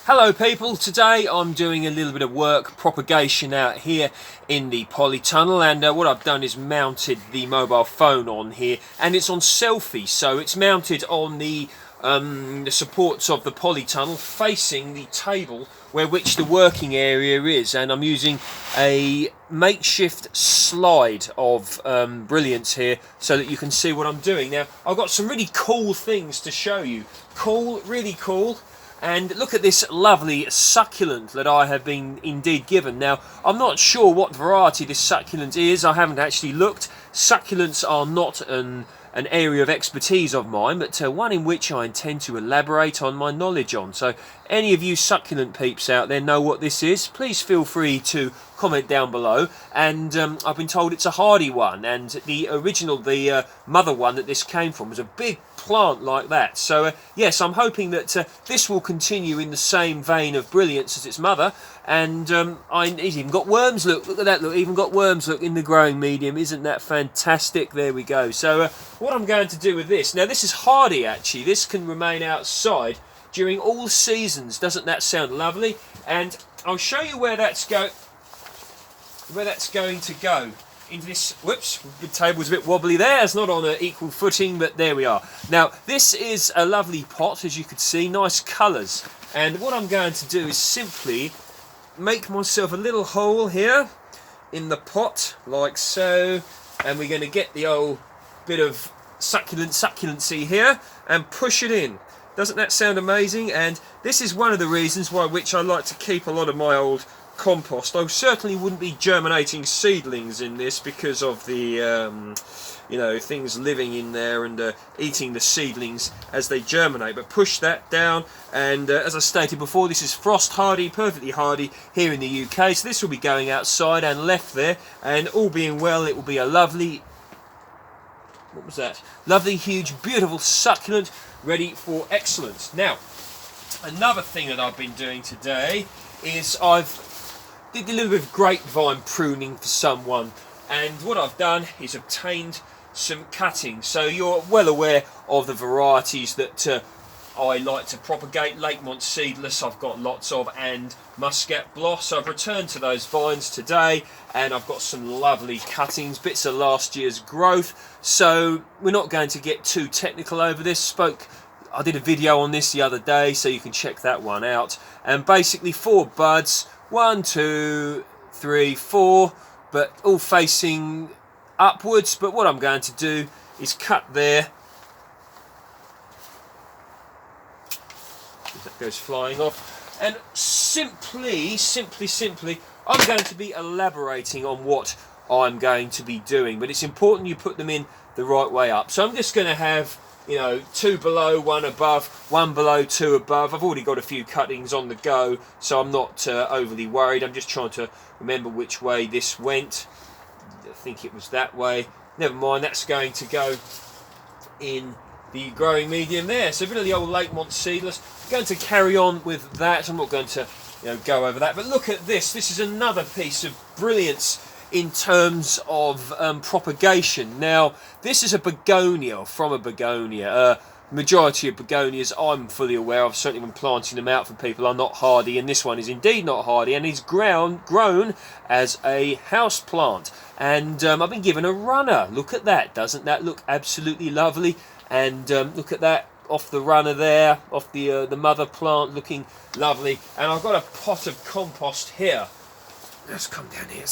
Hello people, today I'm doing a little bit of work propagation out here in the polytunnel, and what I've done is mounted the mobile phone on here, and it's on selfie, so it's mounted on the supports of the polytunnel facing the table where which the working area is, and I'm using a makeshift slide of brilliance here so that you can see what I'm doing. Now I've got some really cool things to show you, really cool. And look at this lovely succulent that I have been indeed given. Now, I'm not sure what variety this succulent is. I haven't actually looked. Succulents are not an area of expertise of mine, but one in which I intend to elaborate on my knowledge on. So any of you succulent peeps out there know what this is, please feel free to comment down below. And I've been told it's a hardy one, and the original, the mother one that this came from, was a big plant like that. So yes, I'm hoping that this will continue in the same vein of brilliance as its mother. And it's even got worms. Look at that. Look, even got worms. Look, in the growing medium. Isn't that fantastic? There we go. So what I'm going to do with this, now this is hardy actually. This can remain outside during all seasons. Doesn't that sound lovely? And I'll show you where that's going to go. Into this, whoops, the table's a bit wobbly there, it's not on an equal footing, but there we are. Now, this is a lovely pot, as you can see, nice colours. And what I'm going to do is simply make myself a little hole here in the pot, like so, and we're going to get the old bit of succulency here, and push it in. Doesn't that sound amazing? And this is one of the reasons why which I like to keep a lot of my old compost. I certainly wouldn't be germinating seedlings in this because of the things living in there and eating the seedlings as they germinate. But push that down, and as I stated before, this is frost hardy, perfectly hardy here in the UK, so this will be going outside and left there, and all being well it will be a lovely, what was that, lovely huge beautiful succulent ready for excellence. Now another thing that I've been doing today is I've did a little bit of grapevine pruning for someone, and what I've done is obtained some cuttings. So you're well aware of the varieties that I like to propagate. Lakemont seedless I've got lots of, and muscat bloss. I've returned to those vines today, and I've got some lovely cuttings, bits of last year's growth. So we're not going to get too technical over this. I did a video on this the other day, so you can check that one out. And basically 4 buds, 1, 2, 3, 4, but all facing upwards. But what I'm going to do is cut there. That goes flying off. And simply, I'm going to be elaborating on what I'm going to be doing. But it's important you put them in the right way up. So I'm just going to have, 2 below, 1 above, 1 below, 2 above. I've already got a few cuttings on the go, so I'm not overly worried. I'm just trying to remember which way this went. I think it was that way. Never mind, that's going to go in the growing medium there. So a bit of the old Lakemont seedless. I'm going to carry on with that. I'm not going to go over that. But look at this. This is another piece of brilliance in terms of propagation. Now, this is a begonia, from a begonia. Majority of begonias I'm fully aware of, certainly when planting them out for people, are not hardy, and this one is indeed not hardy, and is grown as a house plant. And I've been given a runner. Look at that. Doesn't that look absolutely lovely? And look at that, off the runner there, off the mother plant, looking lovely. And I've got a pot of compost here. Let's come down here.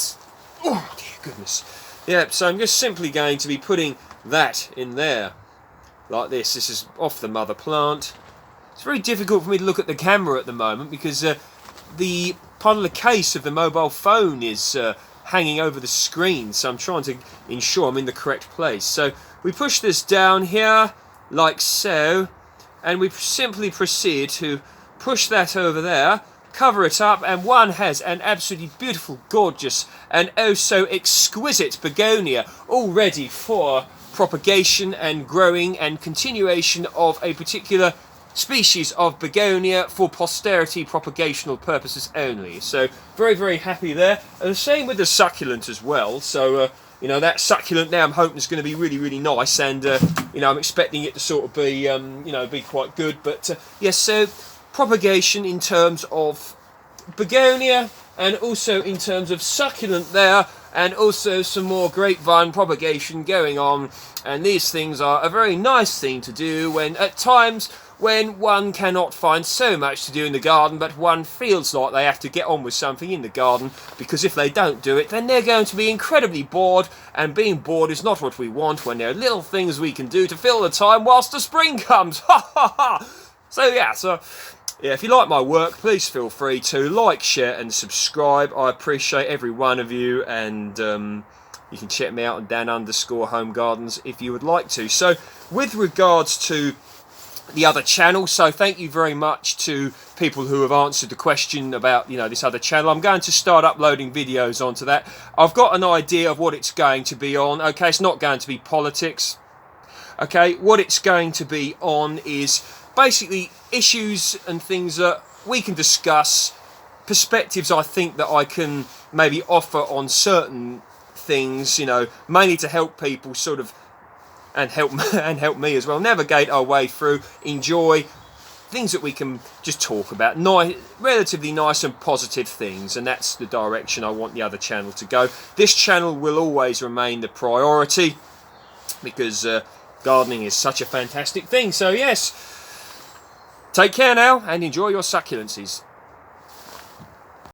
Oh dear goodness. Yeah, so I'm just simply going to be putting that in there like this. This is off the mother plant. It's very difficult for me to look at the camera at the moment because the part of the case of the mobile phone is hanging over the screen, so I'm trying to ensure I'm in the correct place. So we push this down here like so, and we simply proceed to push that over there, cover it up, and one has an absolutely beautiful, gorgeous, and oh so exquisite begonia, all ready for propagation and growing and continuation of a particular species of begonia for posterity propagational purposes only. So very, very happy there. And the same with the succulent as well. So that succulent now I'm hoping is going to be really, really nice, and I'm expecting it to sort of be be quite good. But yes, so propagation in terms of begonia, and also in terms of succulent there, and also some more grapevine propagation going on. And these things are a very nice thing to do when at times when one cannot find so much to do in the garden, but one feels like they have to get on with something in the garden, because if they don't do it, then they're going to be incredibly bored, and being bored is not what we want when there are little things we can do to fill the time whilst the spring comes. Ha ha ha! So yeah, if you like my work, please feel free to like, share and subscribe. I appreciate every one of you, and you can check me out on Dan_Home Gardens if you would like to. So with regards to the other channel, so thank you very much to people who have answered the question about this other channel. I'm going to start uploading videos onto that. I've got an idea of what it's going to be on. Okay, it's not going to be politics. Okay, what it's going to be on is basically issues and things that we can discuss, perspectives I think that I can maybe offer on certain things, mainly to help people sort of, and help me as well, navigate our way through, enjoy things that we can just talk about, relatively nice and positive things, and that's the direction I want the other channel to go. This channel will always remain the priority, because gardening is such a fantastic thing. So yes, take care now and enjoy your succulences.